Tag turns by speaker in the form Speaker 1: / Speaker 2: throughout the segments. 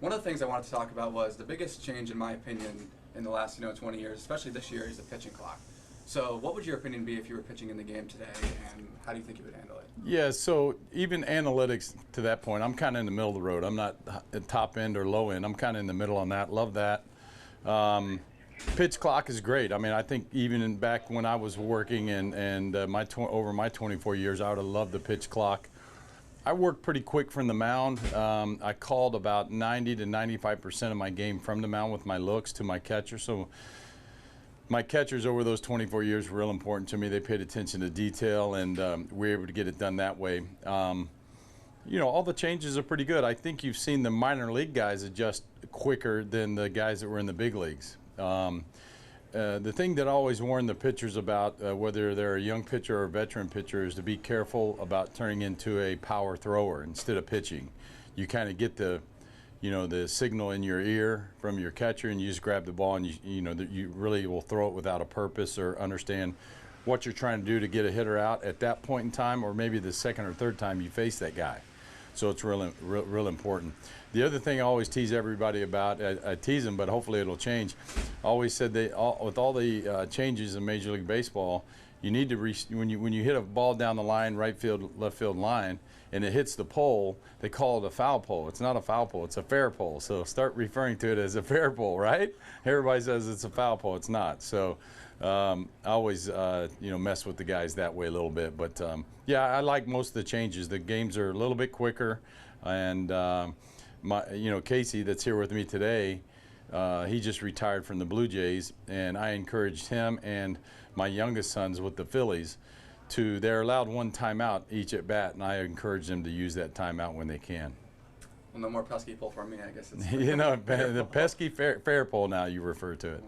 Speaker 1: One of the things I wanted to talk about was the biggest change, in my opinion, in the last 20 years, especially this year, is the pitching clock. So what would your opinion be if you were pitching in the game today, and how do you think you would handle it?
Speaker 2: Yeah, so even analytics to that point, I'm kind of in the middle of the road. I'm not at top end or low end. I'm kind of in the middle on that. Love that. Pitch clock is great. I mean, I think even back when I was working and over my 24 years, I would have loved the pitch clock. I worked pretty quick from the mound. I called about 90 to 95% of my game from the mound with my looks to my catcher. So my catchers over those 24 years were real important to me. They paid attention to detail, and we were able to get it done that way. All the changes are pretty good. I think you've seen the minor league guys adjust quicker than the guys that were in the big leagues. The thing that I always warn the pitchers about, whether they're a young pitcher or a veteran pitcher, is to be careful about turning into a power thrower instead of pitching. You kind of get the signal in your ear from your catcher, and you just grab the ball, and you really will throw it without a purpose or understand what you're trying to do to get a hitter out at that point in time, or maybe the second or third time you face that guy. So it's real important. The other thing I always tease everybody about, I tease them, but hopefully it'll change. I always said with all the changes in Major League Baseball, you need to when you hit a ball down the line, right field, left field line, and it hits the pole, they call it a foul pole. It's not a foul pole, it's a fair pole. So start referring to it as a fair pole, right? Everybody says it's a foul pole, it's not. So I always mess with the guys that way a little bit. But yeah, I like most of the changes. The games are a little bit quicker, and Casey, that's here with me today, he just retired from the Blue Jays, and I encouraged him and my youngest sons with the Phillies they're allowed one timeout each at bat, and I encourage them to use that timeout when they can.
Speaker 1: Well, no more pesky pull for me, I guess. It's
Speaker 2: the pesky fair pull now, you refer to it.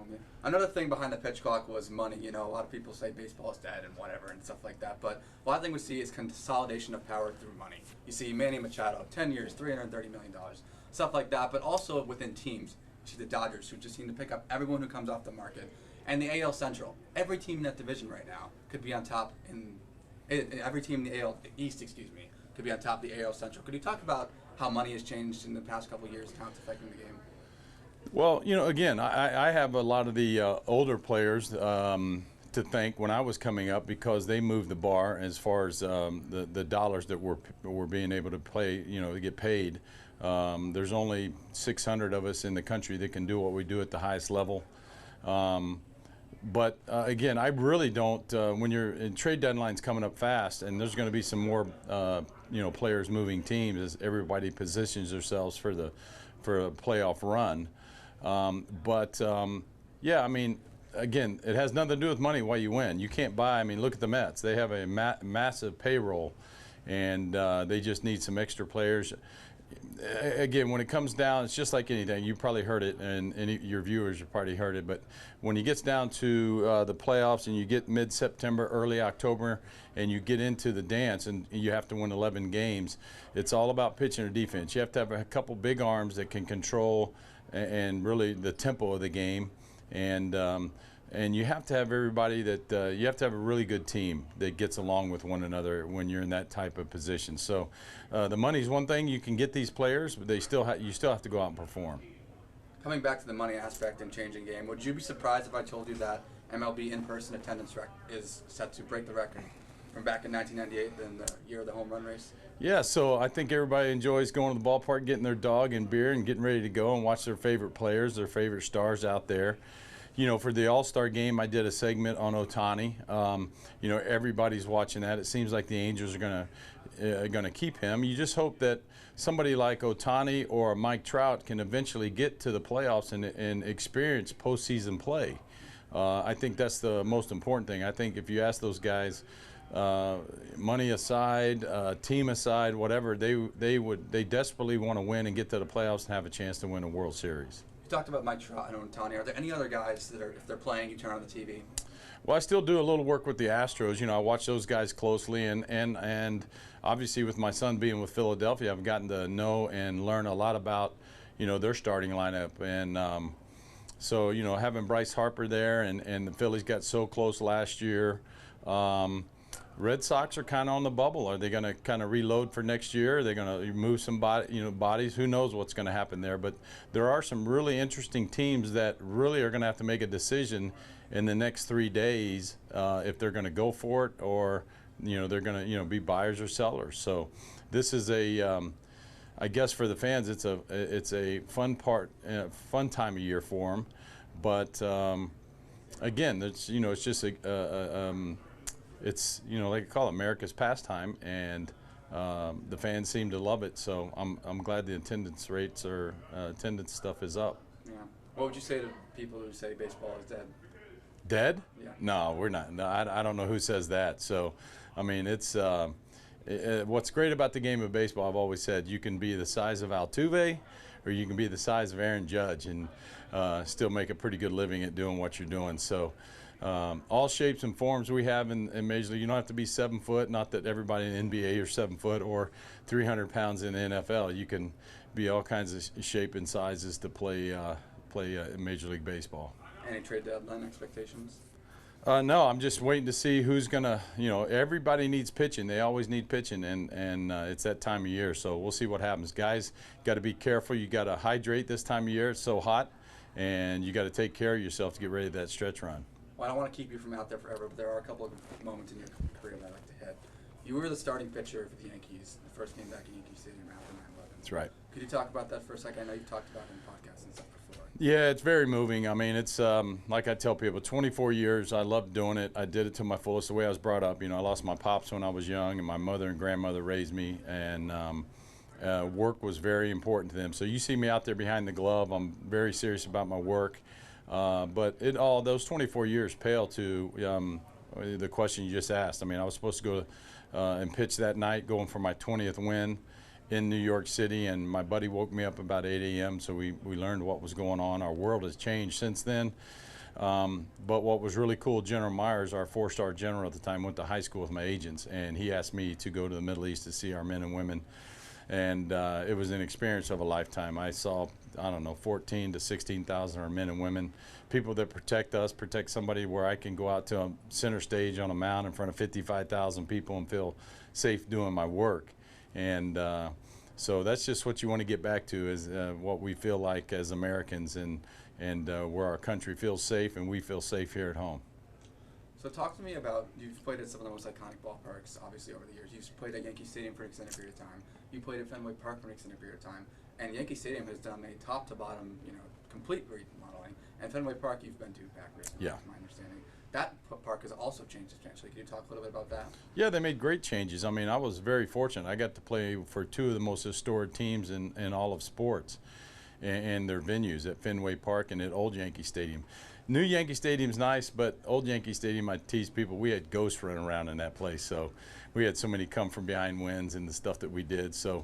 Speaker 1: Another thing behind the pitch clock was money. A lot of people say baseball is dead and whatever and stuff like that, but a lot of things we see is consolidation of power through money. You see Manny Machado, 10 years, $330 million, stuff like that, but also within teams. You see the Dodgers, who just seem to pick up everyone who comes off the market. And the AL Central, every team in that division right now could be on top every team in the AL East, could be on top of the AL Central. Could you talk about how money has changed in the past couple of years and how it's affecting the game?
Speaker 2: Well, again, I have a lot of the older players to thank when I was coming up, because they moved the bar as far as the dollars that we're being able to play, to get paid. There's only 600 of us in the country that can do what we do at the highest level. But again, I really don't. When you're in trade deadlines coming up fast, and there's going to be some more, players moving teams as everybody positions themselves for a playoff run. Yeah, I mean, again, it has nothing to do with money why you win. You can't buy. I mean, look at the Mets. They have a massive payroll, and they just need some extra players. Again, when it comes down, it's just like anything. You probably heard it, and your viewers have probably heard it. But when it gets down to the playoffs, and you get mid-September, early October, and you get into the dance, and you have to win 11 games, it's all about pitching or defense. You have to have a couple big arms that can control and really the tempo of the game, and you have to have everybody that you have to have a really good team that gets along with one another when you're in that type of position. So the money's one thing. You can get these players, but you still have to go out and perform.
Speaker 1: Coming back to the money aspect and changing game, would you be surprised if I told you that MLB in-person attendance is set to break the record from back in 1998, in the year of the home run race?
Speaker 2: Yeah, so I think everybody enjoys going to the ballpark, getting their dog and beer, and getting ready to go and watch their favorite players, their favorite stars out there. For the All-Star game, I did a segment on Ohtani. Everybody's watching that. It seems like the Angels are gonna keep him. You just hope that somebody like Ohtani or Mike Trout can eventually get to the playoffs and experience postseason play. I think that's the most important thing. I think if you ask those guys, money aside, team aside, whatever, they desperately want to win and get to the playoffs and have a chance to win a World Series.
Speaker 1: You talked about Mike Trout and Ohtani. Are there any other guys that if they're playing, you turn on the TV?
Speaker 2: Well, I still do a little work with the Astros. I watch those guys closely, and obviously with my son being with Philadelphia, I've gotten to know and learn a lot about, their starting lineup. And so, having Bryce Harper there, and the Phillies got so close last year. Red Sox are kind of on the bubble. Are they going to kind of reload for next year? Are they going to move some bodies? Who knows what's going to happen there? But there are some really interesting teams that really are going to have to make a decision in the next 3 days if they're going to go for it, or they're going to be buyers or sellers. So this is I guess for the fans, it's a fun time of year for them. But again, it's just it's they call it America's pastime, and the fans seem to love it. So I'm glad the attendance rates or attendance stuff is up.
Speaker 1: Yeah. What would you say to people who say baseball is dead?
Speaker 2: Dead?
Speaker 1: Yeah.
Speaker 2: No, we're not. No, I don't know who says that. So, I mean, it's what's great about the game of baseball. I've always said you can be the size of Altuve, or you can be the size of Aaron Judge, and still make a pretty good living at doing what you're doing. So. All shapes and forms we have in Major League. You don't have to be 7 foot. Not that everybody in the NBA are 7 foot or 300 pounds in the NFL. You can be all kinds of shape and sizes to play Major League Baseball.
Speaker 1: Any trade deadline expectations?
Speaker 2: No, I'm just waiting to see who's gonna. Everybody needs pitching. They always need pitching, and it's that time of year. So we'll see what happens. Guys, got to be careful. You got to hydrate this time of year. It's so hot, and you got to take care of yourself to get ready for that stretch run.
Speaker 1: Well, I don't want to keep you from out there forever, but there are a couple of moments in your career that I like to hit. You were the starting pitcher for the Yankees, the first game back at Yankee Stadium after 9/11.
Speaker 2: That's right.
Speaker 1: Could you talk about that for a second? I know you've talked about it in podcasts and stuff before.
Speaker 2: Yeah, it's very moving. I mean, it's like I tell people, 24 years. I loved doing it. I did it to my fullest. The way I was brought up, I lost my pops when I was young, and my mother and grandmother raised me, and work was very important to them. So you see me out there behind the glove. I'm very serious about my work. But those 24 years pale to the question you just asked. I mean, I was supposed to go and pitch that night, going for my 20th win in New York City, and my buddy woke me up about 8 a.m. So we learned what was going on. Our world has changed since then. But what was really cool, General Myers, our 4-star general at the time, went to high school with my agents, and he asked me to go to the Middle East to see our men and women. And it was an experience of a lifetime. I saw, 14 to 16,000 of our men and women, people that protect us, protect somebody where I can go out to a center stage on a mound in front of 55,000 people and feel safe doing my work. And so that's just what you want to get back to, is what we feel like as Americans, and where our country feels safe and we feel safe here at home.
Speaker 1: So talk to me about, you've played at some of the most iconic ballparks, obviously, over the years. You've played at Yankee Stadium for an extended period of time. You played at Fenway Park for an extended period of time. And Yankee Stadium has done a top-to-bottom, complete remodeling. And Fenway Park you've been to back recently,
Speaker 2: yeah,
Speaker 1: is my understanding. That park has also changed substantially. Can you talk a little bit about that?
Speaker 2: Yeah, they made great changes. I mean, I was very fortunate. I got to play for two of the most historic teams in all of sports, and their venues at Fenway Park and at Old Yankee Stadium. New Yankee Stadium's nice, but Old Yankee Stadium, I tease people, we had ghosts running around in that place. So we had so many come from behind wins and the stuff that we did. So,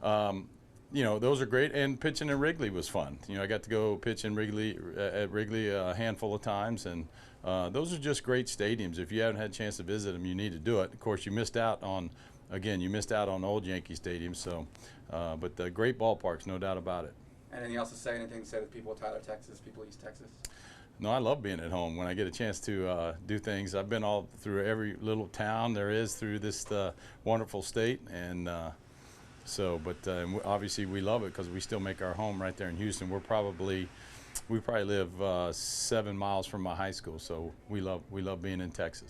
Speaker 2: those are great. And pitching in Wrigley was fun. I got to go pitch in Wrigley at Wrigley a handful of times, and those are just great stadiums. If you haven't had a chance to visit them, you need to do it. Of course, you missed out on Old Yankee Stadium. So, but the great ballparks, no doubt about it.
Speaker 1: Anything else to say? Anything to say to people of Tyler, Texas, people East Texas?
Speaker 2: No, I love being at home when I get a chance to do things. I've been all through every little town there is through this wonderful state, and obviously we love it because we still make our home right there in Houston. We probably live 7 miles from my high school, so we love being in Texas.